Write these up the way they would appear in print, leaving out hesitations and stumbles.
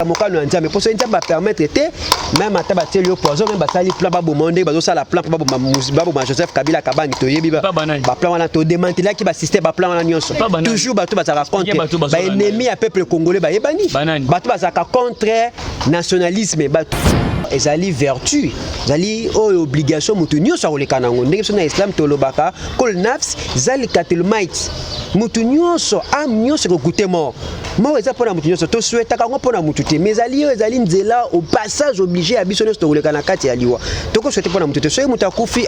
kamoka no nzambe pour ça nzamba permettre té même ata bateli au poison même batali plan ba bomonde bazo sala plan ba ba Joseph Kabila Kabangi to yebi ba plan wana to démanteler ki ba système ba plan wana nyonso toujours bato bazaka contre ba ennemi à peuple congolais ba yebani bato bazaka contre nationalisme bato ezali vertu ezali obligation mutu nyonso akoleka nango ndenge biso na islam tolobaka kol nafs zalikatul mait mutu nyonso am nyonso kokute mort eza mpona mutu nyonso toswetaka yango mpona mutu te mais ezali nzela au passage obligé ya biso nyonso tokoleka na kati ya liwa tokoswete mpona mutu te soki mutu akufi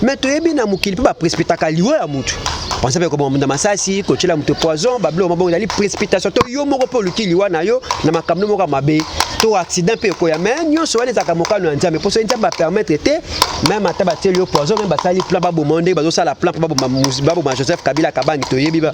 mais toyebi na mokili mpe baprécipitaka liwa ya mutu pensa mpe kobomunda masasi kotiela mutu poison babilo mabongo ezali précipitation to yo moko mpe oluki liwa na yo na makambo moko ya mabe to accident mpe ekoya mais nyonso wana ezaka mokano ya nzambe mpo so nzambe apermettre te même ata bateli yo poison même basali plan babomonde bazosala plan baboma Joseph Kabila Kabangi toyebi ba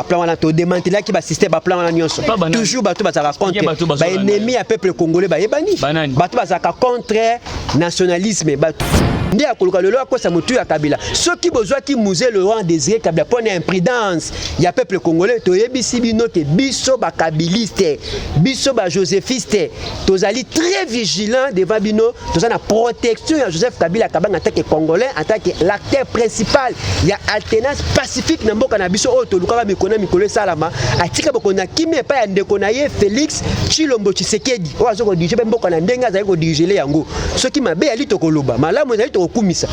plan wana to démanteler ki ba système ba plan wana nyonso toujours bato bazaka contre ba ennemi à peuple congolais ba yebani bato bazaka contre nationalisme bato ndi akoluka lelo akosa mutu ya Kabila soki bozwaki musée Laurent Désiré Kabila pona imprudence ya peuple congolais toyebisi bino ke biso ba kabiliste biso ba josephiste tozali très vigilant devant bino toza na protection ya Joseph Kabila Kabangi en tant que congolais en tant que l'acteur principal ya alternance pacifique na mboka na biso o toluka mikona mikolo salama atika bokona kimé pa ya ndeko na ye Félix Tshilombo Tshisekedi o azoko dirige mboka na ndenga azali ko diriger yango soki mabe ali tokoloba malamu ezali tokumisa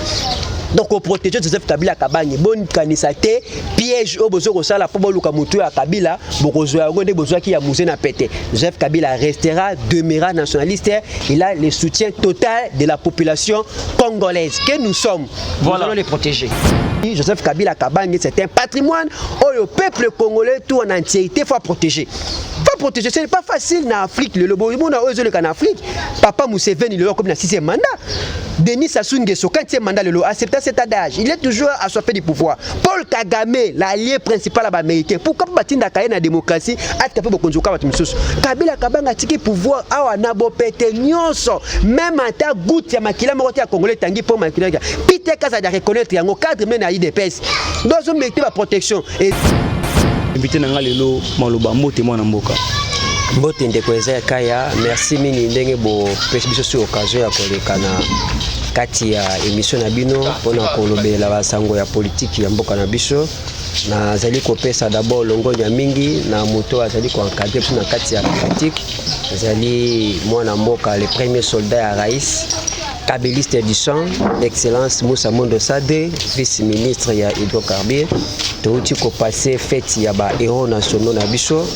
donc au protéger Joseph Kabila Kabangi bon kanisate piège au bozo sala po boluka mutu ya Kabila bokozo ya ngonde bozo ki ya musée na pété Joseph Kabila restera demeurera nationaliste il a le soutien total de la population congolaise que nous sommes voilà. Nous allons les protéger. Joseph Kabila Kabangi c'est un patrimoine où le peuple congolais tout en entièreté faut protéger. Faut protéger, c'est pas facile en Afrique le monde en Afrique. Papa Museveni le comme na 6e mandat. Denis Sassou Nguesso quand il mandat le accepter cet adage, il est toujours assoiffé du pouvoir. Paul Kagame l'allié principal américain. Pourquoi batinda kaye na démocratie atapé bokonzoka batu misusu. Kabila Kabangi atiki pouvoir awa na bopete nyonso même ata goutte ya makila moko ya congolais tangi pour makila. Peter Kaza da reconnaître yango cadre men na IDPS. Dans une mérite la protection et invité nanga lelo maloba mbote mwana mboka. Mbote ndeko eza kaya merci mini ndenge bo pesi biso sur occasion ya koleka na kati ya émission na bino pona kolobela basango ya politique ya mboka na biso na zali kopesa d'abord longonya mingi na moto azali ko encadrer biso na kati ya politique zali mwana mboka le premier soldat ya rais Kabiliste du sang, excellence Moussa Mondo Sade, vice-ministre ya hydrocarbures, touti ko passer fête ya ba héros nationaux na biso,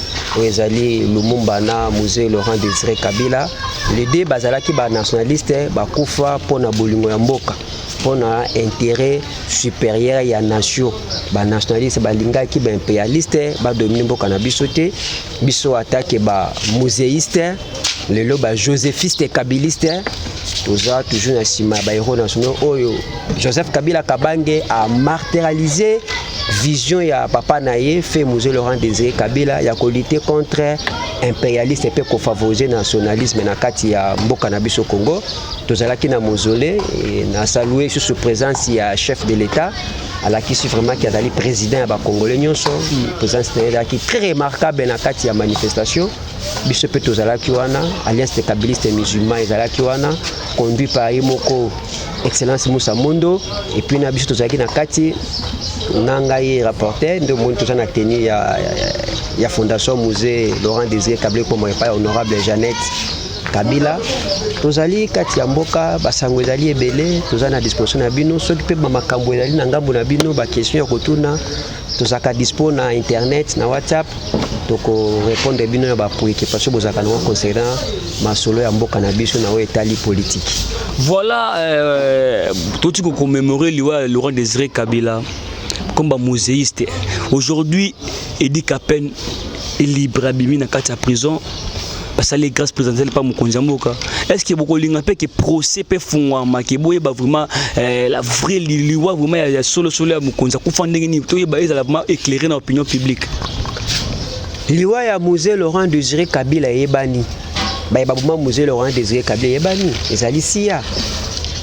ezali Lumumba na musée Laurent Désiré Kabila, les deux bazalaki ba nationaliste ba kufa pona bolingo ya mboka. Pona intérêt supérieur ya nation ba nationaliste ba lingaki ba impérialiste ba dominer mboka na biso te biso attaque ba muséiste lelo ba josephiste kabiliste toza toujours na sima ba héros nationaux oyo Joseph Kabila Kabangi a matérialisé vision ya papa naye fait musée Laurent Désiré Kabila ya lutter contre impérialiste et ko favoriser nationalisme na kati ya mboka na biso Congo tozalaki na mausolée et na saluer sur présence ya chef de l'état ala qui vraiment qui a dali président ba congolais nyonso présence qui très remarquable na kati ya manifestation biso pe tozalaki wana alliance de kabiliste musulman ezalaki wana conduit par Imoko excellence Moussa Mondo et puis na biso tozalaki na kati nangai rapporteur de monde tozana tenir ya fondation musée Laurent Désiré Kabila comme pas honorable Jeannette Kabila tozali kati ya mboka basango ezali ebele tozana na disposition na bino soki pe makambo ezali na ngambo na bino ba question ya kotuna tozaka dispo na internet na WhatsApp toko répondre bino na ba préoccupation bozaka na concernant masolo ya mboka na biso na etali politique. Voilà tout ko commémorer Laurent Désiré Kabila comme muséiste. Aujourd'hui Edi Kapen est libre abimi na kati ya prison. Parce que les grâces présentées par mon conjamboka. Est-ce que beaucoup de que procès peut fondre que boye ba vraiment la vraie liwa vraiment ya solo à mon conja ku fandenge ni to ba vraiment éclairer dans l'opinion publique. Liwa ya musée Laurent Désiré Kabila yebani. Ba ba musée Laurent Désiré Kabila yebani. Ezali sia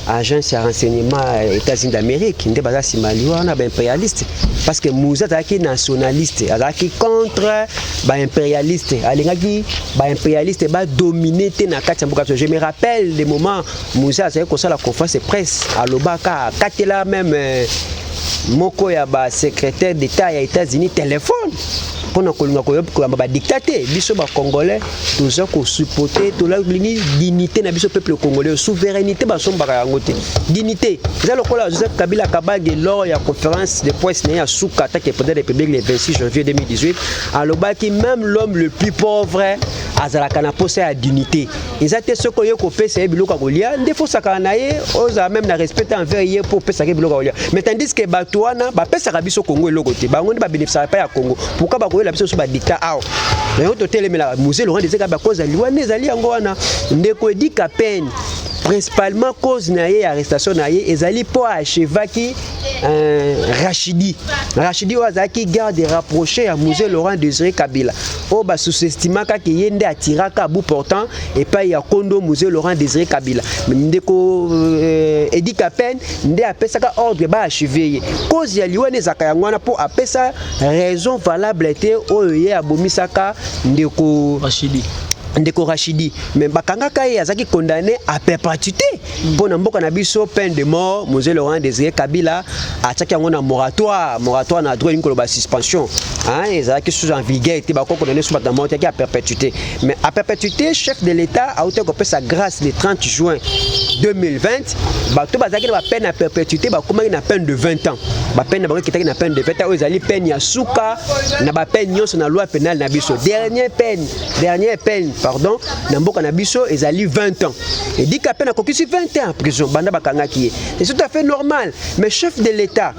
agence de renseignement États-Unis d'Amérique nde baza sima liwa na ba impérialiste parce que musée azaki nationaliste azaki contre ba impérialiste alingaki ba impérialiste ba dominer te na kati mboka. Je me rappelle des moments Moussa a fait la conférence de presse à Lobaka katela même moko ya ba secrétaire d'État ya États-Unis téléphone pour ba dictateur biso ba congolais tous ko supporter to la dignité na biso peuple congolais souveraineté ba sombaka yango te dignité za lokola Joseph Kabila Kabange lors ya conférence de presse na Souka attaque président de la République le 26 janvier 2018 alobaki même l'homme le plus pauvre azalaka na poste ya dignité ezate soko yo ko pesa biloko kolia ndefo saka na ye oza même na respect envers ye pour pesa biloko kolia mais tandis que batouana ba pesa biso Congo eloko te bango ndi ba bénéficier pa ya Congo pourquoi ba la biso ba dictat aw mais on to telemela musée Laurent Désiré ba cause liwa nezali yango wana ndeko Edi Kapene principalement cause na ye arrestation na ye ezali po achevaki Rachidi wazaki garde rapproché à musée Laurent Désiré Kabila o ba sous-estimaka ki yende atiraka à bout portant et pas ya kondo musée Laurent Désiré Kabila ndeko Edi Kapene nde apesaka ordre ba achever cause ya liwa nezaka yango wana po apesa raison valable te oyo ye abomisaka ndeko Rachidi mais bakangaka ye azaki condamné à perpétuité pour na mboka na biso peine de mort musée Laurent Désiré Kabila ataki yango na moratoire na droit une koloba suspension hein ezaki sous en vigueur te bako condamné sous la mort à perpétuité mais à perpétuité chef de l'État a été coupé sa grâce le 30 juin 2020 bato bazaki na peine à perpétuité bakomaki na peine de 20 ans ba peine na bakaki na peine de 20 ans ezali peine ya suka na ba peine nyonso na loi pénale na biso dernière peine pardon na mboka na biso ezali 20 ans et dit qu'à peine a coquille 20 ans en prison banda bakanga ki c'est tout à fait normal mais chef de l'État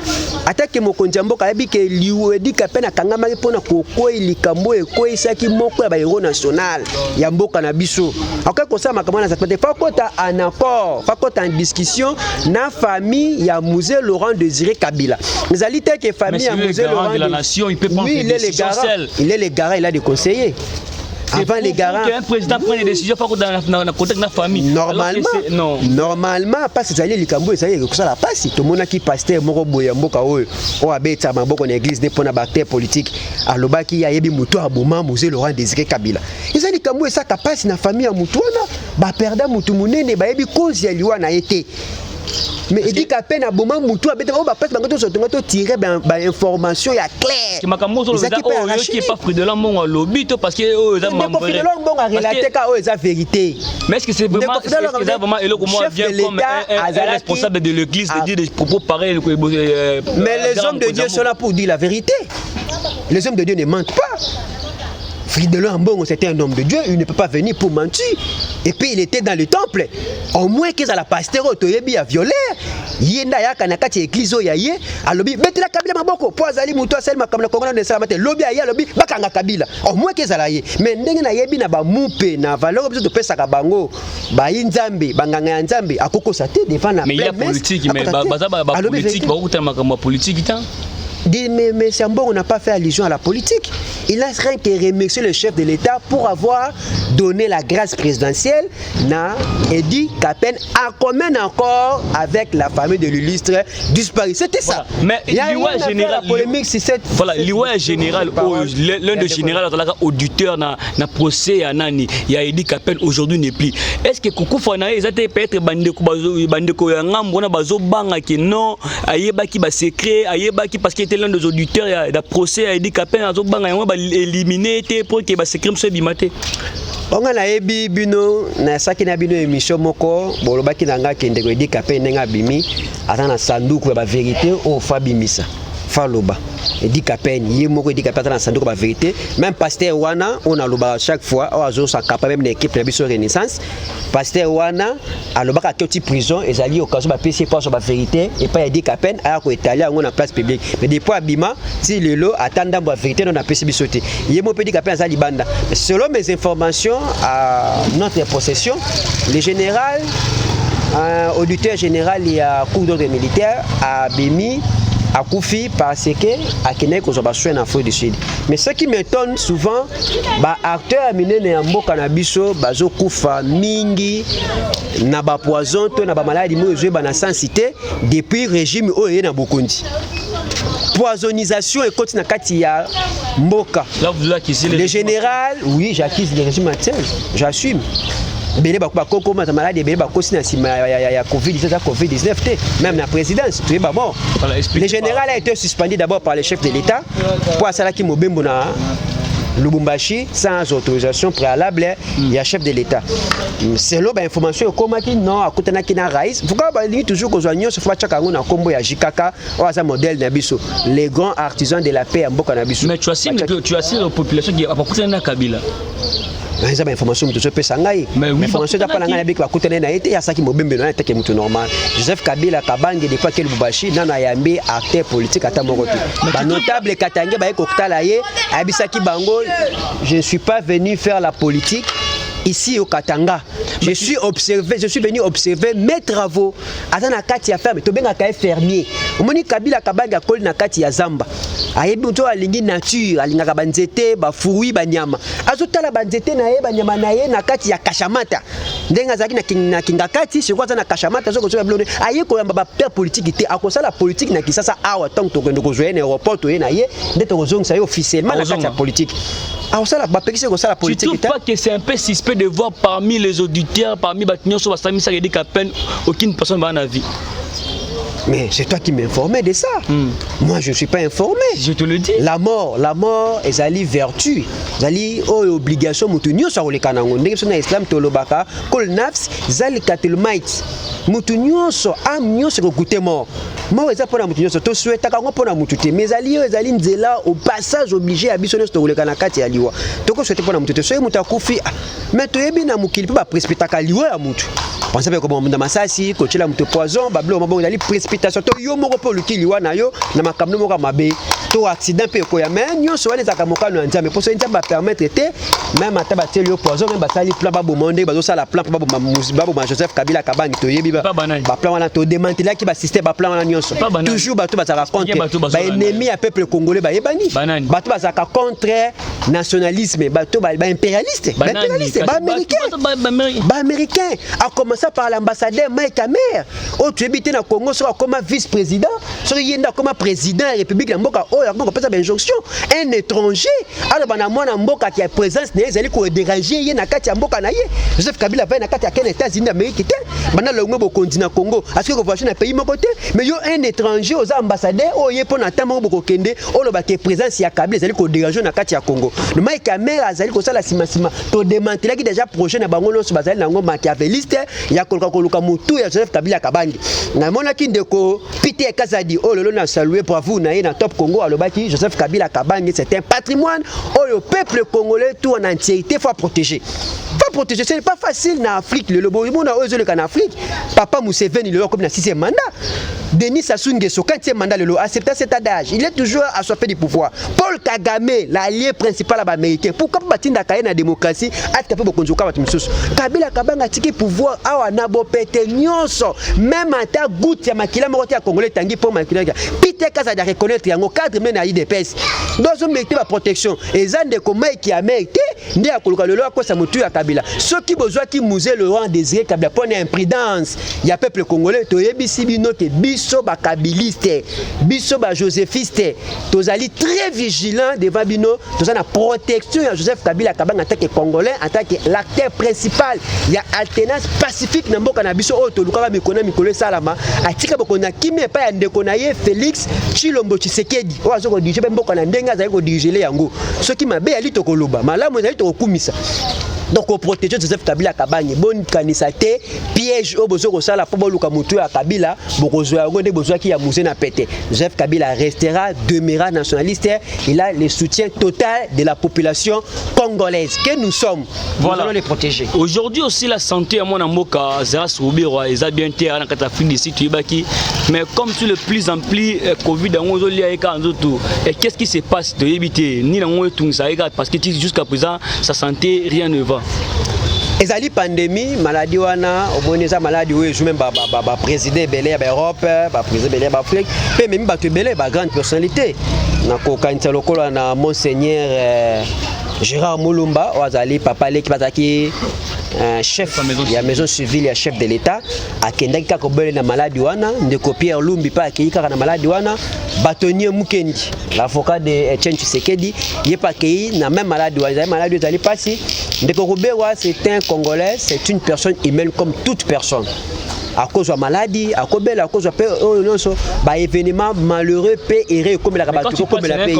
attaque mokonzi mboka yabi ke liwe dit qu'à peine akanga maki pona koko likambo eko isaki moko ya ba héros national ya mboka na biso akaka ko sa makamana ça peut pas kota en accord pas kota en discussion na famille ya musée Laurent Désiré Kabila les alités que famille ya musée Laurent de la nation il peut prendre des décisions seul il est les garants il a des conseillers avant les garants un président prend des décisions pas dans le contexte de la famille normalement parce que les likambo ça y est ça la passe tout monde qui pasteur moko boya mboka oyo o abeta maboko na église de pona bacteur politique alobaki ya yebi mutu aboma musée Laurent Désiré Kabila ils likambo ça ka passe na famille ya mutu wana ba perda mutu munene ba yebi cause ya liwa na été mais il dit qu'à peine à moment mutu abeta o ba passe bango to tirer ba information ya clair que makambo zo qui est pas fruit de l'ambon lobby to parce que za mambo fruit de l'ambon a relaté ka o eza vérité mais est-ce que c'est vraiment eloko moi vient comme un responsable de l'église de dire des propos pareils mais les hommes de Dieu sont là pour dire la vérité les hommes de Dieu ne mentent pas. Fride Lambon, c'était un homme de Dieu, il ne peut pas venir pour mentir. Et puis il était dans le temple. Au moins qu'ils a la pasteur Otoyebi a violé. Yenda ya kanakati église yaye, alobi betela Kabila maboko, po azali muto selma comme le Congo de Salamate, lobi ya lobi bakanga Kabila. Au moins qu'ils a la ye. Mais ndenge na yebi na ba mupe na valeur besoin de pesa ka bango. Ba inzambe, banganga nzambe akoko sate devant la. Mais il y a politique, mais baza ba politique, ba okuta makambo politique tant. Mais Sambon, on n'a pas fait allusion à la politique. Il n'a rien que remercier le chef de l'État pour avoir donné la grâce présidentielle na Edi Kapene en commun encore avec la famille de l'illustre disparu. C'était ça. Voilà. Mais l'Iwa général, polémique c'est cette. Voilà, l'Iwa général, l'un des généraux auditeur na procès à Nani, il y a Edi Kapene aujourd'hui n'est plus. Est-ce que Koukou Fana ils étaient peut-être bandeko ya ngambo na bazo banga que non, ayeba ki ba secret, ayeba ki parce que l'un des auditeurs da procès a Edi Kapene azo banga yango ba éliminer te pour que ba secret se bimate. On a ebi bino na saki na bino émission moko bolobaki nanga kende ko Edi Kapene nga bimi atana sanduku ba vérité o fabimisa faloba Edi Kapene ye moko Edi Kapene atana sanduku ba vérité même pasteur wana on a loba chaque fois o azo sa capable même l'équipe na biso Renaissance pasteur wana alobaka koti prison ezali occasion ba PC pas sur ba vérité et pas Edi Kapene a ko étaler en na place publique mais depuis abima si lelo attendant ba vérité on a PC bisoté ye moko Edi Kapene azali banda selon mes informations à notre possession le général auditeur général il y a cours d'ordre militaire à Bimi à Koufi parce que à Kenya qu'on soit soin en Afrique du Sud. Mais ce qui m'étonne souvent, bah acteurs minene ya mboka na biso bazo kufa mingi na ba poison to na ba maladie mo ezwe ba na sensité depuis régime oyo na Bokondi. poisonisation et continue kati ya mboka. Là vous accusez le général, oui, j'accuse le régime actuel, j'assume. Belé ba koko ma malade belé ba kosi na sima ya Covid-19 même la présidence tu es pas bon. Le général a été suspendu d'abord par le chef de l'État pour ça qui mobembo na Lubumbashi sans autorisation préalable il y a chef de l'État. Selon l'information comment qui non à côté na kina raïs pourquoi ba li toujours ko zoanyo se fois chakango na kombo ya Jikaka ou ça modèle na biso les grands artisans de la paix en mboka na biso. Mais tu as la population qui a pas côté na Kabila. Mais information mutu pesa ngai information ta pana ngai avec ba kutene na été ya saki mobembe na take mutu normal Joseph Kabila Kabange depuis quel Lubumbashi nana yambi acteur politique ata moko te ba notable Katange ba ekokutala ye abisaki bango je ne suis pas venu faire la politique ici au Katanga. Je suis venu observer mes travaux. Ata na kati ya ferme, to benga ka fermier. Omoni Kabila Kabanga kol na kati ya Zamba. Ayebi to alingi nature, alinga ba nzete, ba fruits, ba nyama. Azotala ba nzete na ye, ba nyama na ye na kati ya Kashamata. Ndenga zaki na kinga kati, je crois na Kashamata zo ko so blone. Aye ko yamba ba père politique te, akosala politique na Kisasa awa tant to kendo ko joye na aéroport to ye na ye, ndeto ko zonga sa officiellement na kati ya politique. Ah ça ba pekise ko sala politique. Tu trouves pas que c'est un peu suspect de voir parmi les auditeurs, parmi Batignon, sur Bassami, ça dit qu'à peine aucune personne va en avis. Mais c'est toi qui m'informais de ça. Moi, je ne suis pas informé. Je te le dis. La mort, est allée vertu. Zali obligation mutunyo sa ole kanango. Ndenge sona Islam tolobaka kol nafs zali katelmait. Mutunyo so amnyo se goûter mort. Moi eza pona mutunyo so to souhaita kango pona mutute. Mais zali nzela au passage obligé à biso to ole kanakati ya liwa. Toko souhaiter pona mutute. So mutakufi mais to yebi na mukili pa précipitaka liwa ya mutu. Pensez que comme dans masasi ko tshela mutu poison bablo mabongo zali précipitation to yo moko po lukili wana yo na makamno moko mabe to accident pe ko ya mais nyonso wana ezaka mokano ya nzambe poso nzambe permettre te même ata bateli yo poison même basali plan ba bomonde bazo sala plan ba ba Joseph Kabila Kabange to yebi ba plan wana to démanteler ki ba système ba plan wana nyonso toujours bato bazaka contre ba ennemi ya peuple congolais ba yebani bato bazaka contre nationalisme bato ba impérialiste ba américain a commencé par l'ambassadeur Mike Amer au tu habité na Congo sera comme vice-président sera yenda comme président de la République de Mboka oh on peut ça injonction un étranger alors bana mwana mboka qui a présence na ezali ko déranger ye na kati ya mboka na ye Joseph Kabila va na kati ya Canada États-Unis d'Amérique te bana le ngwe bo continent Congo est-ce que vous voyez na pays moko te mais yo un étranger aux ambassadeurs oh ye pona tamo boko kende oh lo ba ke présence ya Kabila ezali ko déranger na kati ya Congo le Mike Amer azali ko sala sima to démanteler qui déjà projet na bango lonso bazali na ngo machiavéliste ya koluka mutu ya Joseph Kabila Kabange na mona kindeko Peter Kazadi oh lolo na saluer bravo na ye na Top Congo alobaki Joseph Kabila Kabange c'est un patrimoine oh le peuple congolais tout en entièreté faut protéger. Ce n'est pas facile en Afrique. Le monde en Afrique. Papa Museveni, le comme dans 6e mandat. Denis Sassou Nguesso, 4e mandat, le accepté cet adage. Il est toujours assoiffé du pouvoir. Paul Kagame, l'allié principal américain. Pourquoi Batinda Kaye na démocratie a tapé beaucoup de choses. Kabila Kabanga a tiqué pouvoir à Nabo Pete Nyonso. Même en ta goutte, il y a Makila Morote à Congolais Tanguy pour Makila. Peter Kazadi a reconnaître un cadre même à IDPS. Dans un métier de protection. Et Zan de Komay qui a mérité, n'y a pas le loi quoi ça me tue à Kabila. Ceux qui besoin qui musée le roi désiré Kabila pour une imprudence. Il y a peuple congolais, to yebisi bino ke biso ba kabiliste, biso ba josephiste. Tozali très vigilant devant bino, tozana protection ya Joseph Kabila Kabanga en tant que congolais, en tant que l'acteur principal. Il y a alternance pacifique na mboka na biso o to lukaka mikona mikolo salama. Atika bokona kimi pa ya ndeko na ye Félix Tshilombo Tshisekedi. O azoko diriger mboka na ndenga za ko diriger yango. Ceux qui mabe ali to koloba, malamu ezali to kumisa. Donc au protéger Joseph Kabila Kabange bonne canisate piège au besoin ça la pour luka mutu à Kabila bokozwa ngode besoin qui a musé na pété Joseph Kabila restera demeurera nationaliste il a le soutien total de la population congolaise que nous sommes voilà. Nous allons les protéger aujourd'hui aussi la santé à mon amoka Zeras Rubiro eza bien terre na katafini ici tubaki mais comme tu le plus ampli Covid en ozoli eka nzoto et qu'est-ce qui se passe de éviter ni na ngwe tungsa eka parce que jusqu'à présent sa santé rien ne va. Ezali pandémie maladie wana oboneza maladie oyo joue même ba président belé ya Europe ba président belé ba Afrique pe même ba belé ba grande personnalité na ko kanisa lokolo na monseigneur Gérard Moulumba ozali papa leki bazaki chef ya maison civile ya chef de l'état akendaki kaka bele na maladi wana ndeko Pierre Lumbi pa akei kaka na maladi wana Batonier Mukendi l'avocat de Etienne Tshisekedi yepa akei na même maladi wana maladi ezali pasi ndeko Ruberwa c'est un Congolais, c'est une personne humaine comme toute personne. À cause de la maladie, à cause de la événement malheureux, et comme la rabattu, comme la pays.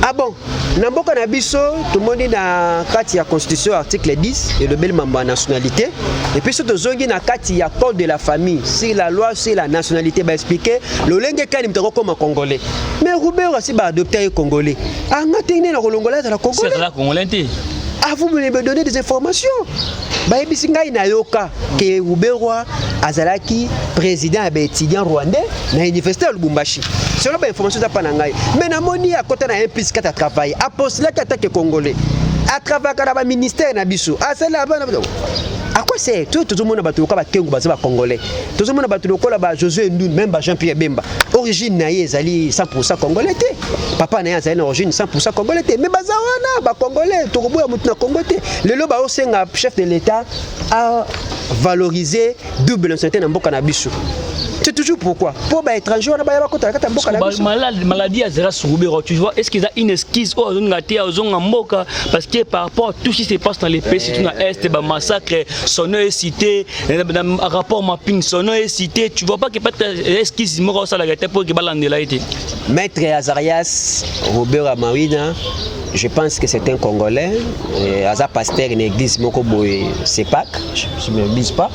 Ah bon, Namboka Nabiso, tout le monde est dans la Constitution, article 10, et le bel membre nationalité. Et puis, surtout, il y a le code de la famille. Si la loi, si la nationalité va expliquer, le lingue est comme un Congolais. Mais Roubert aussi va adopter un Congolais. Ah, on a tenu le Congolais. C'est la Congolais. Ah, vous me donnez des informations. Bah, Bisinga inayoka que Ruberwa Azalaki président étudiant rwandais na université de Lubumbashi. C'est une information ça pas nangai. Mais na moni à côté na un plus à travailler. A postuler qu'attaque congolais. À travailler dans le ministère na biso. Ah c'est là-bas. À quoi c'est? Tout le monde a battu le Kengo Baza congolais. Tout le monde a battu le Josué Ndoun, même Jean-Pierre Bemba. Origine naïe zali 100% congolais. Papa naïe zali origine 100% congolais. Mais bazawana ba congolais, to robo mutna congolais. Le loba osenga chef de l'état a valorisé double nationalité na mboka na biso. C'est toujours pourquoi? Pour les étrangers, on a pas côté la mboka na biso. Maladie à Zera Soubero, tu vois, est-ce qu'ils ont une esquisse au Zongati au Zongamboka parce que par rapport à tout ce qui se passe dans les pays, c'est dans l'Est, bah massacre, son nom est cité, rapport mapping, son nom est cité, tu vois pas qu'il n'y a pas d'esquisse moro ça la gâte pour que balande là été. Maître Azarias Robert Amawina, je pense que c'est un Congolais, Aza pasteur une église moko boy Sepak, je ne m'abuse pas.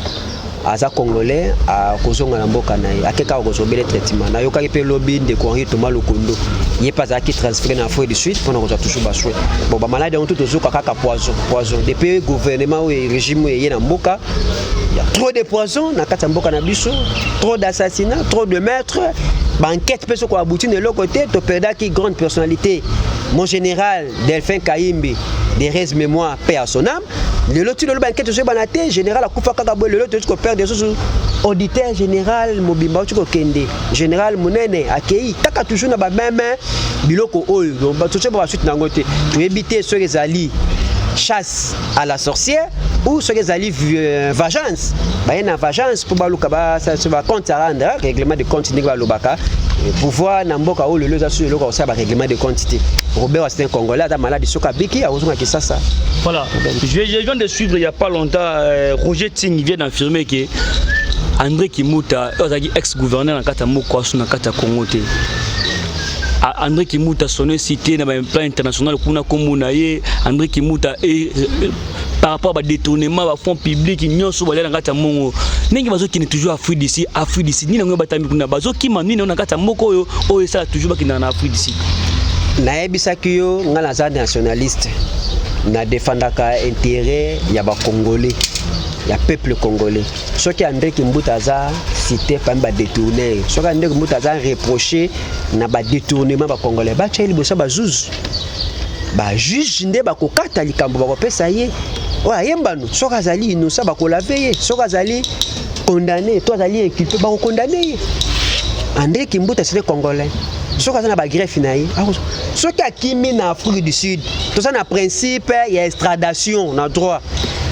Aza Congolais à kozonga na mboka na ye akeka kozobele traitement na yoka pe lobby de Henri Thomas Lokondo il est pas à qui transférer en Afrique du Sud pour nous toujours basoué bon ba malade on tout ozoka kaka poison depuis gouvernement et régime y na mboka il y a trop de poison na kata mboka na biso trop d'assassinats trop de meurtres banquette peut se quoi aboutir de l'autre côté to perda qui grande personnalité mon général Delphin Kaimbi des restes mémoire paix à son âme le lot le banquette je banaté général akufa kaka boy le lot tu perd des choses auditeur général Mobimba tu kende général Munene akei taka toujours na ba même biloko oyo donc ba toucher ba suite na ngote tu éviter ceux les alliés chasse à la sorcière ou ceux les alliés vengeance ba na vengeance pour baluka ba ça se va compte à rendre règlement de compte ni ba lobaka pouvoir na mboka o le loza sur le ça ba règlement de quantité Robert c'est un Congolais a malade soka biki a ozonga ki ça voilà je viens de suivre il y a pas longtemps Roger Ting vient d'affirmer que André Kimuta ex-gouverneur na kata moko asu na kata Congo te André Kimuta sonné cité dans un plan international kuna komuna ye André Kimuta et par rapport à détournement à fonds publics nyonso bala na kata mongo ndenge bazo qui est toujours Afrique d'ici ni nango batami kuna bazo ki mani na kata moko oyo ça toujours ba kina na Afrique d'ici na ebisaki yo ngala za nationaliste na défendaka intérêt ya ba congolais ya peuple congolais ce qui André Kimuta za cité pas ba détourner ce qui André Kimuta za reprocher na ba détournement ba congolais ba tcheli bosa ba juge ba juge nde ba kokata likambo ba kopesa ye wa yembano so kazali innocent ba ko laver so kazali condamné toi azali inculpé ba ko condamner André Kimuta c'est congolais so kazana ba greffe na ye so ki akimi na Afrique du Sud to ça na principe ya extradition na droit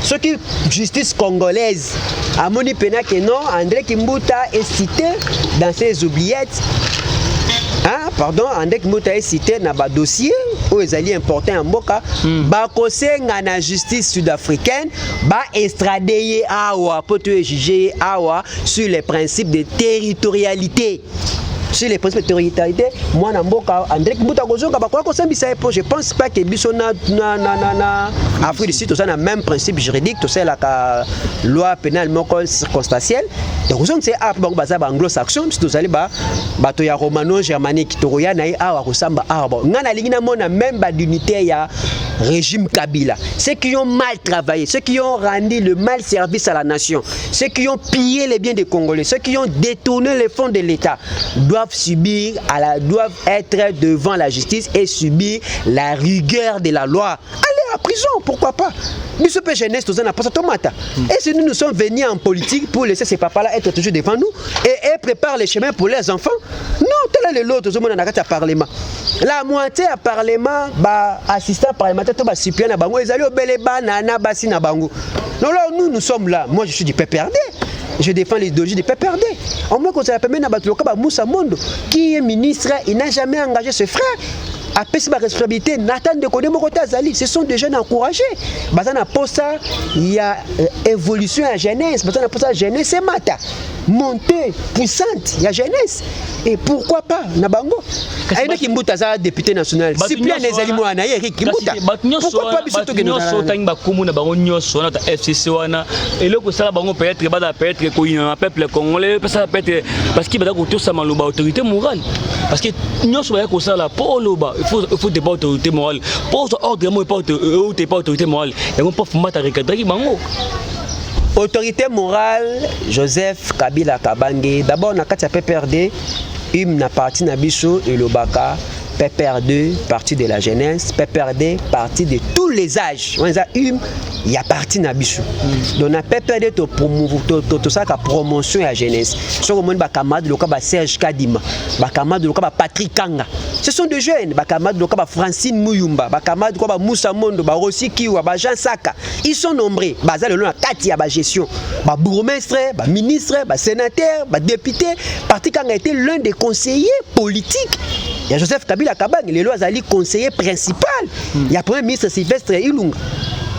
ce qui justice congolaise a moni pena que non André Kimuta est cité dans ses oubliettes. Ah, pardon, André Kimuta est cité dans le dossier où ils allaient importer en Boka. Bakosenga na justice sud-africaine, ba extrader awa pour te juger awa sur les principes de territorialité. Sur les principes de territorialité, moi Namboka André Kimuta kozonga ba ko sambisa epo, je pense pas que biso na Afrique du Sud tout ça na même principe juridique, tout ça la loi pénale moko circonstancielle. Donc on sait ah ba baza ba anglo-saxon, si tout allez ba bato ya romano-germanique to ya na awa kosamba awa. Ngana lingina mona même ba d'unité ya régime Kabila. Ceux qui ont mal travaillé, ceux qui ont rendu le mal service à la nation, ceux qui ont pillé les biens des Congolais, ceux qui ont détourné les fonds de l'État doivent être devant la justice et subir la rigueur de la loi. Allez à prison, pourquoi pas? Nous sommes jeunesse, tous en pas tomate. Et si nous sommes venus en politique pour laisser ces papas-là être toujours devant nous et préparer les chemins pour les enfants, non, tel est l'autre, nous sommes dans le parlement. La moitié à parlement, assistant parlementaire, tout suppléant na bango, ils allaient au Beleba, Nana, Bassi na bango. Non, là, nous sommes là. Moi, je suis du PPRD. Je défends l'idéologie du PPRD. Au moins, quand ça permet na Batloka, Moussa Mondo, qui est ministre, il n'a jamais engagé ses frères. Après sa responsabilité, Nathan de Kodé Mokota Azali, ce sont des jeunes encouragés. Bazana Posta, il y a évolution à jeunesse. Bazana Posta, jeunesse et mata. Montée puissante, il y a jeunesse. Et pourquoi pas Nabango? Aïe qui mbouta ça député national. Si plein les aliments à naïe, qui mbouta. Pourquoi pas biso to geno? Sotang kumu na bango nyoso na FCC wana. Et le ko sala bango peut-être bada peut-être ko un peuple congolais ça peut-être parce qu'il bada ko to sa maloba autorité morale. Parce que nyoso ya ko sala pour loba. Il faut débat autorité morale. Pour ordre moi pas autorité morale. Et on pas fumata recadrer bango. Autorité morale, Joseph Kabila Kabange. D'abord, na kati ya PPRD, na parti na biso et Lobaka. PPRD, parti de la jeunesse. PPRD, parti de tous les âges. On a il y a parti na biso. Donc na PPRD to promouvoir to ça ka promotion à jeunesse. So comme ba camarade loka ba Serge Kadima, ba camarade loka ba Patrick Kanga. Ce sont des jeunes, ba camarade loka ba Francine Muyumba, ba camarade loka ba Moussa Mondo, ba Rossi Kiwa, ba Jean Saka. Ils sont nombreux. Ba za le na kati ya ba gestion. Ba bourgmestre, ba ministre, ba sénateur, ba député. Patrick Kanga était l'un des conseillers politiques. Il y a Joseph Kabila Kabang, il est le conseiller principal. Il y a le premier ministre Sylvestre Ilunga.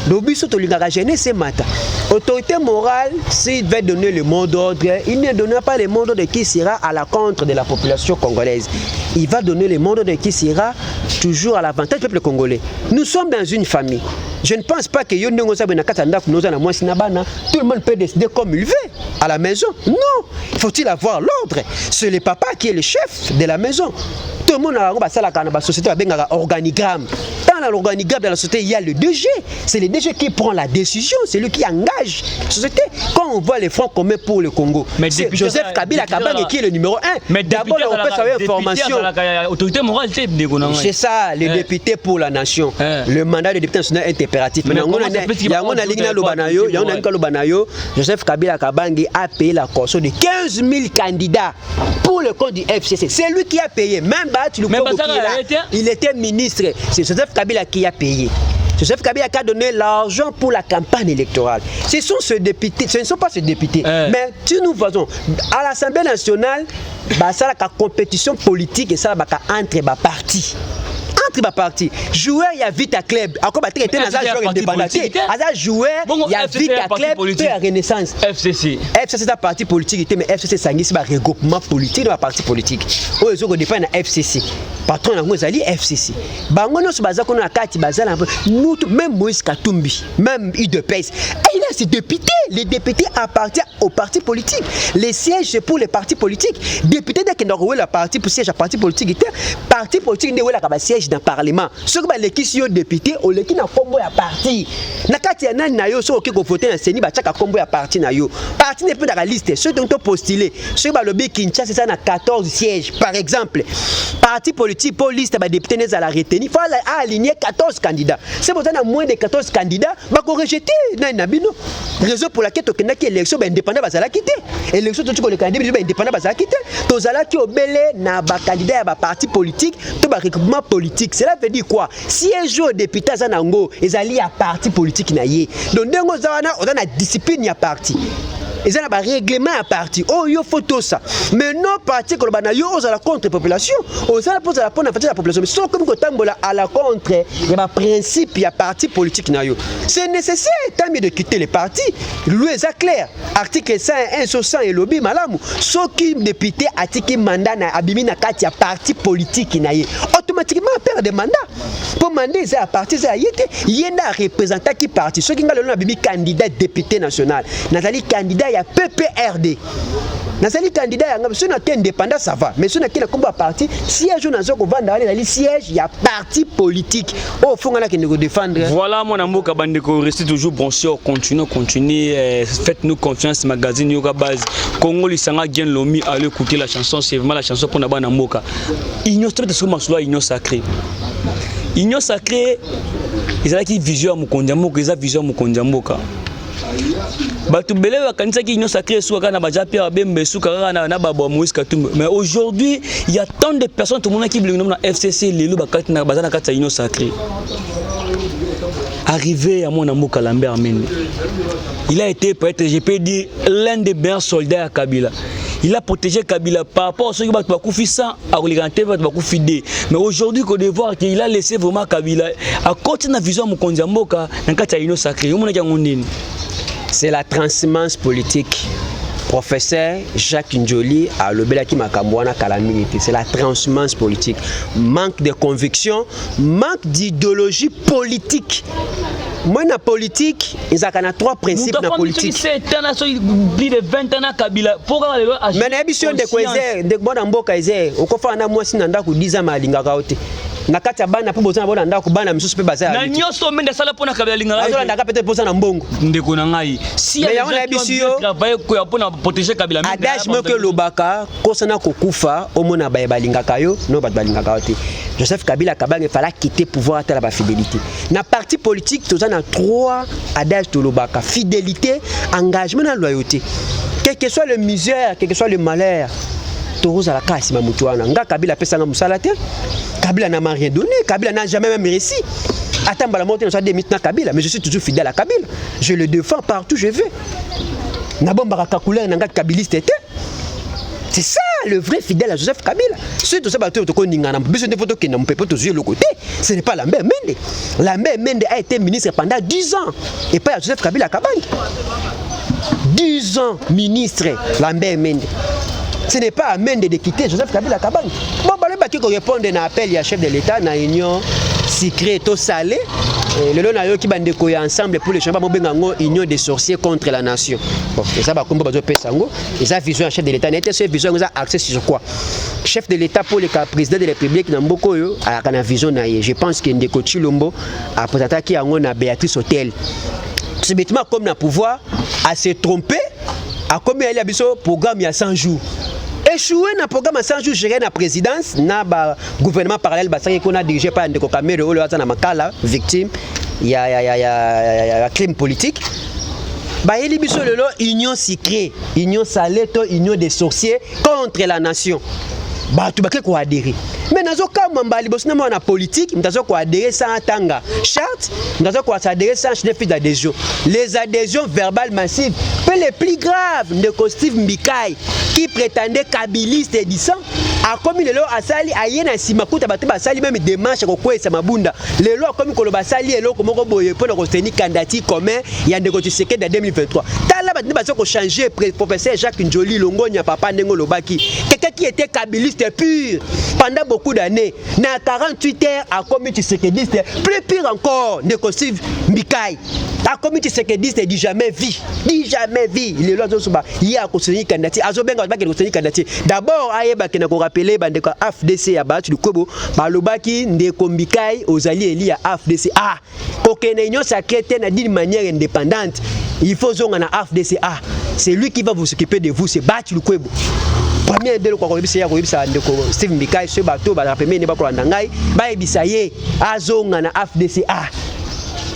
L'obus de la jeunesse matin. Autorité morale, s'il veut donner le mot d'ordre, il ne donnera pas le mot d'ordre qui sera à la contre de la population congolaise. Il va donner le mot d'ordre qui sera toujours à l'avantage du peuple congolais. Nous sommes dans une famille. Je ne pense pas que tout le monde peut décider comme il veut à la maison. Non, faut-il avoir l'ordre. C'est le papa qui est le chef de la maison. Tout le monde a la société avec un organigramme. Dans l'organigramme de la société, il y a le DG. C'est le DG qui prend la décision, c'est lui qui engage la société. Quand on voit les fonds communs pour le Congo, c'est Joseph Kabila Kabang qui est le numéro 1. Mais d'abord, on peut savoir information. C'est ça, les députés pour la nation. Le mandat de député national est impératif. Joseph Kabila Kabang a payé la caution de 15 000 candidats pour le compte du FCC. C'est lui qui a payé. Même il était ministre. C'est Joseph Kabila qui a payé. Joseph Kabila qui a donné l'argent pour la campagne électorale. Ce sont ces députés, ce ne sont pas ces députés. Mais si nous voyons à l'Assemblée nationale, ça la compétition politique et ça entre les partis. Entre les partis. Joueur, il y a Vita Club. Encore battre était dans un joueur indépendant. Joueur, il y a Vita Club et la Renaissance. FCC. FCC c'est un parti politique, mais FCC c'est un regroupement politique dans un parti politique. Oh, ils ont dépend de FCC. Patron de la FCC. Bangono se base qu'on a carte bazal nous même Moïse Katumbi, même UDPS. Et il a ses députés. Les députés appartiennent au parti politique. Les sièges c'est pour les partis politiques. Députés dès qu'ils n'ont la parti pour siège à parti politique, parti politique n'est pas siège dans le parlement. Ce que les qui sont députés ou les qui n'ont combo à parti. Na kati na nayo so qui voter na seni ba chaka combo à parti na yo. Parti n'est pas dans la liste. Ceux qui ont postulé, ceux qui ont lobby Kinshasa c'est ça na 14 sièges par exemple. Parti politique pour liste ba député n'est à la retenue. Il faut aligner 14 candidats. C'est pour ça na moins de 14 candidats ba ko rejeter na nabino. Raison pour laquelle tokenda ki élection ba indépendant ba sala quitter. Élection to ko le candidat ba indépendant ba sala quitter. To zala ki obele na ba candidat ba parti politique, to ba regroupement politique. Cela veut dire quoi? Si un jour député à Zanango, ils allaient à parti politique naïe. Donc dengo zawana on a la discipline ya parti. Ils ont un règlement à parti. Oh, il faut tout ça. Mais non, parti que le banayo, on a la contre population. On a la pose à la bonne la population. Mais sauf comme que à la contre, il y a un principe, il y a parti politique. C'est nécessaire, tant mieux de quitter les partis. Louis est clair. Article 101, 100 et lobby, malamu. Sauf qui député, article mandat, na abimi na kati, il y a parti politique. Automatiquement, perd des mandats. Pour demander, c'est à parti, c'est à yété. Il y a un représentant qui parti. Ceux qui ont le candidat député national. Nathalie candidat, il y a PPRD. Nazali candidat yanga si on est indépendant ça va mais si on a quel combat parti siège on a zo ko vendre dans les sièges il y a parti politique au fond là qui nous défendre. Voilà mon amour kabandeko restez toujours branché continuez faites-nous confiance magazine yoga base Congo lisanga gen lomi allez écouter la chanson c'est vraiment la chanson pour na bana moka Igno straight sur masolo Igno sacré ils ont qui vision à Mukondiamoka ils ont vision à Mukondiamoka Batu belé bakanisa ki union sacrée souka na baja Pierre Bembe souka na babo Moïse Katumbi. Mais aujourd'hui, il y a tant de personnes tout le monde qui veut na FCC lelo bakati na bazana kati union sacrée. Arrivé à mon amour Lambert Mende. Il a été peut-être, je peux dire, l'un des meilleurs soldats à Kabila. Il a protégé Kabila par rapport à ceux qui ont fait ça, à fidé. Mais aujourd'hui, Côte d'Ivoire, il a laissé vraiment Kabila. À côté de la vision de Kondiamboka, c'est la transhumance politique. Professeur Jacques Njoli a le Belaki Makamouana Kalamilité. C'est la transhumance politique. Manque de conviction, manque d'idéologie politique. Moi, dans la politique, il y a 3 principes dans la politique. Plus de 20 ans à Kabila. Pourquoi mais la mission de Kweze, de Bonamboka Eze, au Kofa na moi si nanda ku 10 ans malinga kaote. Na kati ya bana po bozana bona nda ku bana misusu pe baza. Na nyoso mende sala pona Kabila linga. Azo ndaka peut-être posa na mbongo. Ndeko na ngai. Si ya travailler ko ya pona protéger Kabila. Adage mo que lobaka kosana kokufa omona baye balinga kayo no bat balinga kaote. Joseph Kabila Kabange fallait quitter pouvoir à la fidélité. Na parti politique tout ça 3 adages de lobaka, fidélité, engagement et loyauté. Quel que soit le misère, quel que soit le malheur, Toroz à la casse, ma moutouana. Nga Kabila fait ça dans Moussalate. Kabila n'a rien donné. Kabila n'a jamais même réussi. Attends, la montée, on des mythes dans Kabila, mais je suis toujours fidèle à Kabila. Je le défends partout où je vais. Nabon Baraka couleur, n'a kabiliste était. C'est ça le vrai fidèle à Joseph Kabila. Ce tout ça, ce n'est pas Lambert Mende. Lambert Mende a été ministre pendant 10 ans et pas à Joseph Kabila Kabange. 10 ans ministre Lambert Mende. Ce n'est pas à Mende de quitter Joseph Kabila Kabange. Bon, il faut répondre à un appel à chef de l'État dans l'union secrète au salé. Le long a qui bande ensemble pour les chambres union des sorciers contre la nation. Bon, et ça va comme bazo pesango, et ça vision chef de l'État n'était cette vision nous a accès sur quoi? Chef de l'État pour le président de la République na mboko yo a kana vision na ye. Je pense que Ndeko Chilombo a peut-être qui a na Béatrice Hôtel. C'est bêtement comme na pouvoir à se tromper à combien il y a biso programme il y a 100 jours. Échoué dans le programme à 100 jours géré dans la présidence, dans le gouvernement parallèle, qu'on a dirigé par Ndeko Kamere, victime, il y a crime politique. Il y a union secrète, union salée, union des sorciers contre la nation. Tu vas adhérer. Mais dans le cas où la politique, nous avons adhérer sans tanga charte, nous avons adhérer sans chef d'adhésion. Les adhésions verbales massives, les plus graves de Steve Mbikai qui prétendait kabiliste et disant a comme le a sali ayena simakuta baté ba sali même démarche ko kwesa mabunda le lo comme ko lo ba sali elo ko moko boye pour ko tenir candidature commun ya ndeko Tshisekedi de 2023 tala baté ba ko changer professeur Jacques Njoli Longonya papa ndengo lobaki quelqu'un qui était kabiliste pur pendant beaucoup d'années na 48 heures a comme Tshisekedi plus pire encore ndeko Steve Mbikai a comme Tshisekedi dit jamais vie le lo zo ba il a ko tenir candidature azobenga ba ko tenir candidature d'abord ayeba ke na ko rappeler bandeko AFDC ya batu lukobo balobaki ndeko Mbikai ozali eli ya AFDC kokene union sacrée na d'une manière indépendante il faut zonga na AFDC c'est lui qui va vous s'occuper de vous c'est batu lukobo premier de ko yebisa ya ko yebisa ndeko Steve Mbikai ce bateau ba rappeler ne ba ko ndangai ba yebisa ye azonga na AFDC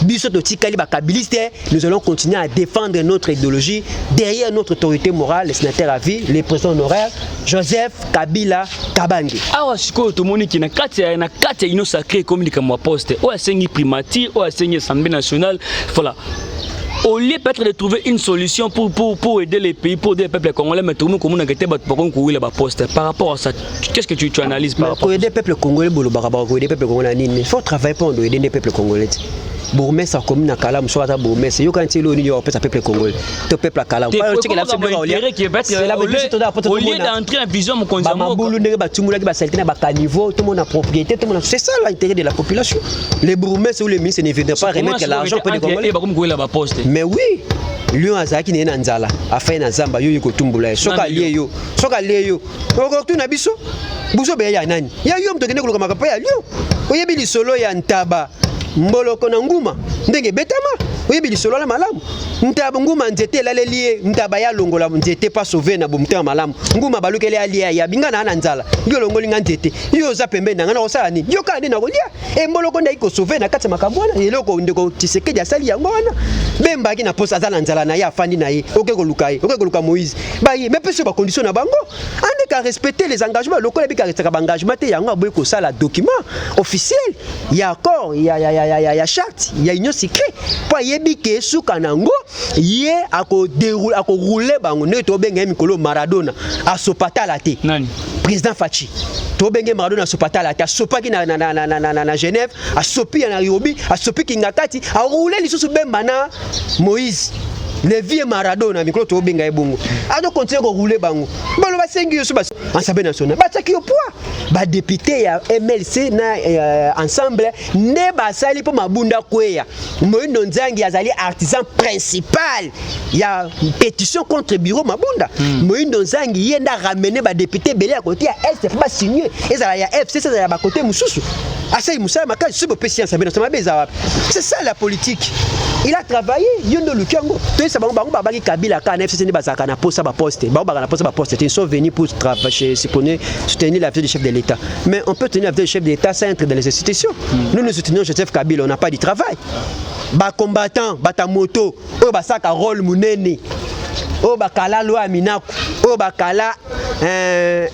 nous allons continuer à défendre notre idéologie derrière notre autorité morale, le sénateur à vie, le président honoraire Joseph Kabila Kabange. Awa siko to moni ki na kati ya union sacrée comme li kama poste o asengi primature o asengi assemblée nationale voilà. Au lieu peut-être de trouver une solution pour aider les pays, pour aider les peuples congolais, mais tout le monde comme on a été poste. Par rapport à ça, qu'est-ce que tu analyses par rapport à ça? Pour aider les peuples congolais, il faut travailler pour aider les peuples congolais. Bourgmestre commune à Kala, monsieur Wata Bourgmestre, yo quand il est au peuple congolais, le peuple à Kala. Au lieu d'entrer en vision, mon conseil, c'est ça l'intérêt de la population. Les bourgmestres ou les ministres ne viennent pas remettre l'argent pour les Congolais. Mais oui, lui a zaki ne nanzala, afin na zamba yo yiko tumbula. Soka lié yo. Okoktu na biso. Buso be ya nani? Ya yo mtokene kuluka makapa ya liyo. Oyebi li solo ya ntaba. Mboloko na nguma ndenge betama Oui, mais solo la malam. Nta nguma nzete la lié, nta baya longola nzete pas sauvé na bomte malam. Nguma baluke le alia ya binga na nzala. Yo longoli nzete. Yo za pembe na ngana osala ni. Yo ka ni na kolia. E mbolo ko ndai ko sauvé na kati makabwana. Eloko ndeko Tshisekedi asali yango wana. Bemba ki na posa za nzala na ya fandi na ye. Oke ko lukai, oke ko luka Moïse. Ba ye mais pese ba condition na bango. Ande ka respecter les engagements locaux bi ka respecter ba engagement te yango aboy ko sala document officiel. Il y a accord, il y a charte, il y a union secret. Pour yebi ke suka nango ye ako dérouler ako rouler bango ne to benga mikolo Maradona asopata la te. Nani? Président Fachi. To benga Maradona asopata la te asopaki na Genève, asopi na Nairobi, asopi Kingakati, a rouler lisusu bemba na Moïse. Le vieux Maradona mikolo to benga ebongo. Ado continuer ko rouler bango. Balo ba sengi yo suba Assemblée nationale. Ba tsaki yo poids. Ba député ya MLC na ensemble ne ba sali po mabunda kweya. Moindo Nzangi azali artisan principal. Il y a une pétition contre bureau mabunda. Moindo Nzangi yenda ramener ba député belé à côté ya est pas signé. Ezala ya FC ça ya ba côté mususu. Asa Moussa maka subo pesi Assemblée nationale beza. C'est ça la politique. Il a travaillé yondo lukango. Toi ça bango babaki Kabila ka na FC ne bazaka na poste ba poste. Ba baka na poste. Ils sont venus pour travailler, soutenir la vie du chef de l'État. Mais on peut tenir la vie du chef de l'État sans entrer dans les institutions. Nous soutenons Joseph Kabila, on n'a pas de travail. Ba combattant, bata moto, o ba saka rôle munene. O ba kala loi Minaku, o ba kala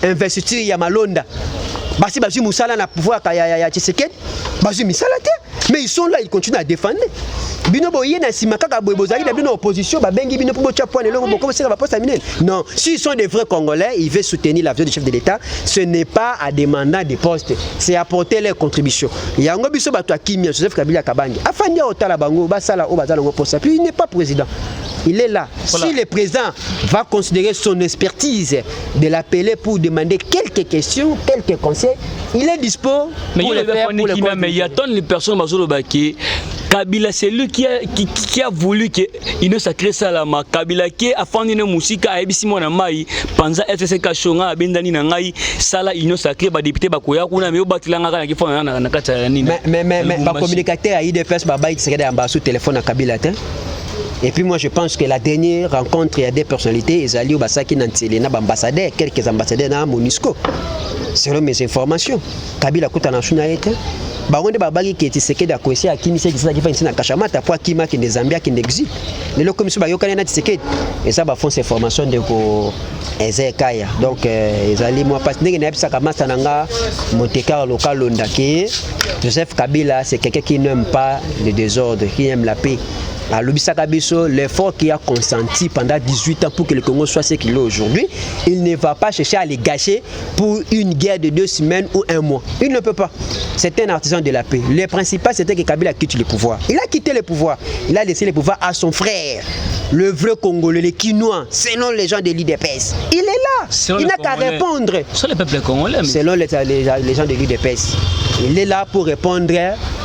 investiture ya Malonda. Basi bazu musala na pouvoir ya Tshisekedi, bazu misala te. Mais ils sont là, ils continuent à défendre. Bino boye na simakaka boyebozali na bino opposition ba bengi bino pour bocha point le boko c'est va poste aminen. Non, s'ils sont des vrais Congolais, ils veulent soutenir la vie du chef de l'État, ce n'est pas à demander des postes, c'est apporter leur contribution. Yango biso bato akimia Joseph Kabila Kabangi. Afandi otala bango basala o bazala ngo poste. Puis il n'est pas président. Il est là. Voilà. Si le président va considérer son expertise de l'appeler pour demander quelques questions, quelques conseils, il est dispo pour le faire. Mais il y a tant de personnes qui Kabila, c'est lui qui a voulu qu'il ne sacré ça là. Kabila qui a fait une musique à Ebisimo na mai, Panza FSK Shonga, Bendani na ngai, Sala il ne sacré ba député ba koya kuna mais obatilanga qui font na kata nini. Mais ba communicateur à IDFS baba il serait ambassadeur téléphone à Kabila te. Et puis moi je pense que la dernière rencontre il y a des personnalités Ezali Obasaki Nantelena ambassadeurs, quelques ambassadeurs na Monisco. Selon mes informations, Kabila kuta na shuna ete. Baronde babaki qui était séqué d'accrocher à Kimi c'est qui fait ici na Kachamata pour Kima qui des Zambia qui n'existe. Les locaux monsieur bayokana na séqué et ça va font ces formations de ko Ezekaya. Donc ezali moi parce que n'engena bisa kamasa nanga Montekar local Londake. Joseph Kabila c'est quelqu'un qui n'aime pas le désordre, qui aime la paix. À Lubisaka Biso, l'effort qu'il a consenti pendant 18 ans pour que le Congo soit ce qu'il est aujourd'hui, il ne va pas chercher à les gâcher pour une guerre de 2 semaines ou 1 mois. Il ne peut pas. C'est un artisan de la paix. Le principal, c'était que Kabila quitte le pouvoir. Il a quitté le pouvoir. Il a laissé le pouvoir à son frère, le vrai Congolais, le Quinois, selon les gens de l'IDPS. Il est là. Selon il n'a qu'à répondre. Selon le peuple congolais. Selon les gens de l'IDPS. Il est là pour répondre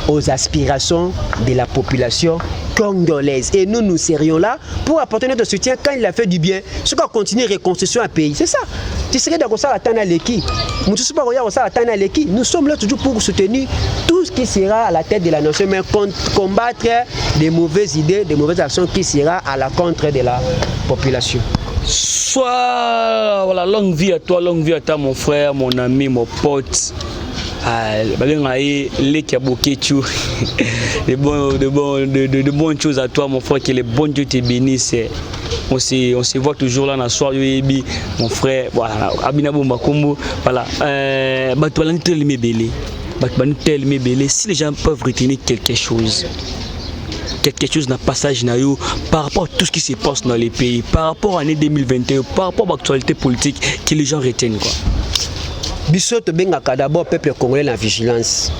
aux aspirations de la population congolaise. Et nous serions là pour apporter notre soutien quand il a fait du bien. Ce qu'on continue reconstruction un pays. C'est ça. Tu serais d'accord ça à l'équipe. Nous sommes là toujours pour soutenir tout ce qui sera à la tête de la nation, mais combattre des mauvaises idées, des mauvaises actions qui sera à la contre de la population. Soit voilà, longue vie à toi, longue vie à toi, mon frère, mon ami, mon pote. De bonnes choses à toi mon frère, que les bons Dieu te bénissent. On se voit toujours là dans la soirée mon frère voilà Abinabo Makombo voilà si les gens peuvent retenir quelque chose dans le passage par rapport à tout ce qui se passe dans les pays, par rapport à l'année 2021, par rapport à l'actualité politique, que les gens retiennent quoi. Biso to bengaka d'abord peuple congolais la vigilance.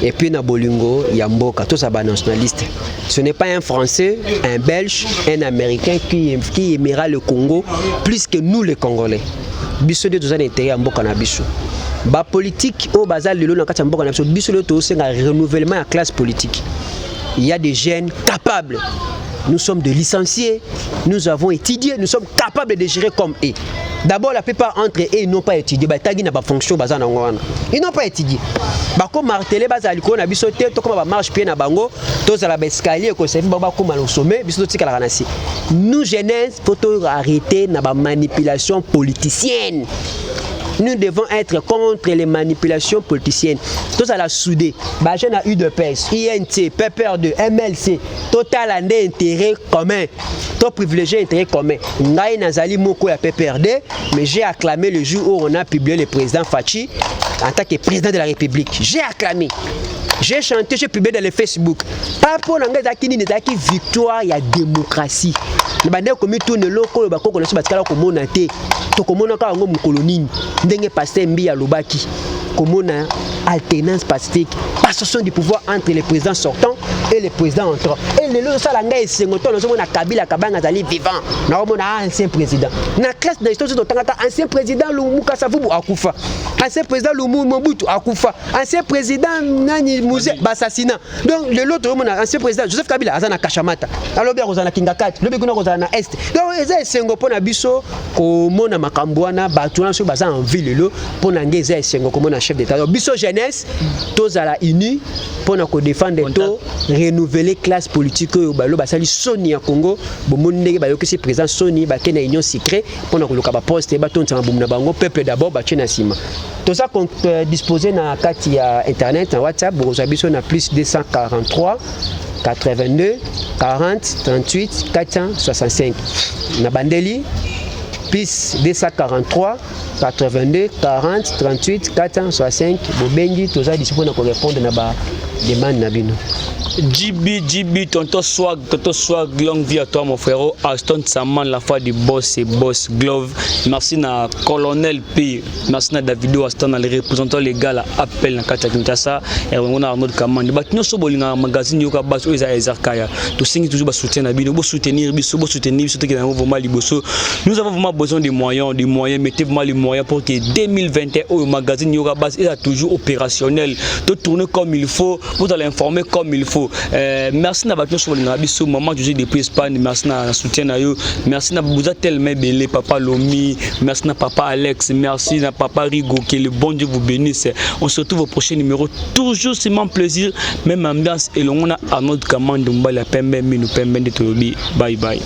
Et puis na bolingo yamboka tous aba nationaliste. Ce n'est pas un Français, un Belge, un Américain qui aimera le Congo plus que nous les Congolais. Biso de tous intérêt yamboka na biso. Ba politique au bazal lelo na kati yamboka na biso. Biso de tous un renouvellement à classe politique. Il y a des jeunes capables. Nous sommes des licenciés, nous avons étudié, nous sommes capables de gérer comme eux. D'abord, la plupart entre eux, ils n'ont pas étudié. Ils n'ont pas fonction. Ils n'ont pas étudié. Comme martelé, ils ont sauté, comme marche pied na bango, tous à la escalier, comme sommet, nous jeunesse, il faut arrêter la manipulation politicienne. Nous devons être contre les manipulations politiciennes. Tous à la soudée. J'ai a eu de PES, INT, PPR2, MLC, total un intérêt commun. Tout privilégié intérêt commun. Ngaï Nazali Moko à PPR2, mais j'ai acclamé le jour où on a publié le président Fachi en tant que président de la République. J'ai acclamé. J'ai chanté, j'ai publié dans le Facebook. Pas pour l'anglais d'acquis victoire, il y a démocratie. Le bandé comme tout le loco, le bako qu'on a su battre comme on a été. Tout comme on a encore un colonie. N'engé passer mbi à l'obaki. Comme on a alternance pacifique. Passation du pouvoir entre les présidents sortants et les présidents entrants. Et le lot ça l'anglais c'est ngoto nous sommes na Kabila Kabanga Zali vivant. Na on a ancien président. Na classe de l'histoire de Tangata ancien président Lumumba Savubu akufa. Ancien président Lumumba Mobutu akufa. Ancien président Nani Mouze assassinat. Donc le lot on a ancien président Joseph Kabila azana Kashamata. Alors bien rozana Kingakat, le bikuna rozana Est. Donc eza sengo pona biso ko mona makambwana batuna so baza en ville lo pona ngeza sengo ko mona chef d'état. Donc biso jeunesse tous à la uni pour nous défendre to renouveler classe politique au balo basali Sony à Congo bomonde ba yoki président Sony ba kena union secret pour nous loka ba poste ba tonta bomna bango peuple d'abord ba chena sima tout ça qu'on disposer na kati ya internet en WhatsApp boza biso na plus 243 82 40 38 465 na bandeli plus 243 82 40 38 465 bobengi toza dispo na ko répondre na ba demande na bino. JB, tonton swag, longue vie à toi mon frérot. Aston Saman, la foi du boss et boss Glove. Merci na Colonel P. Merci na Davido Aston, les représentants légaux à appel na Kacha Kinshasa. Et on a un autre commande. Bah, nous sommes dans un magazine yoka basse où ils ont Ezarkaya. Tout signe toujours bas soutien na bino, beau soutenir, surtout qui n'a vraiment liboso. Nous avons vraiment besoin de moyens, mettez vraiment les moyens pour que 2021 au magazine yoka basse est toujours opérationnel. De tourner comme il faut, vous allez informer comme il faut. Merci na bakno sur le biso maman José depuis Espagne, merci na soutien na yo, merci na bouza tellement belé papa Lomi, merci na papa Alex, merci na papa Rigo, que le bon Dieu vous bénisse. On se retrouve au prochain numéro, toujours c'est mon plaisir, même ambiance et l'on a à notre commande de Mbala Pembe Minu Pembe de Tolobi. Bye bye.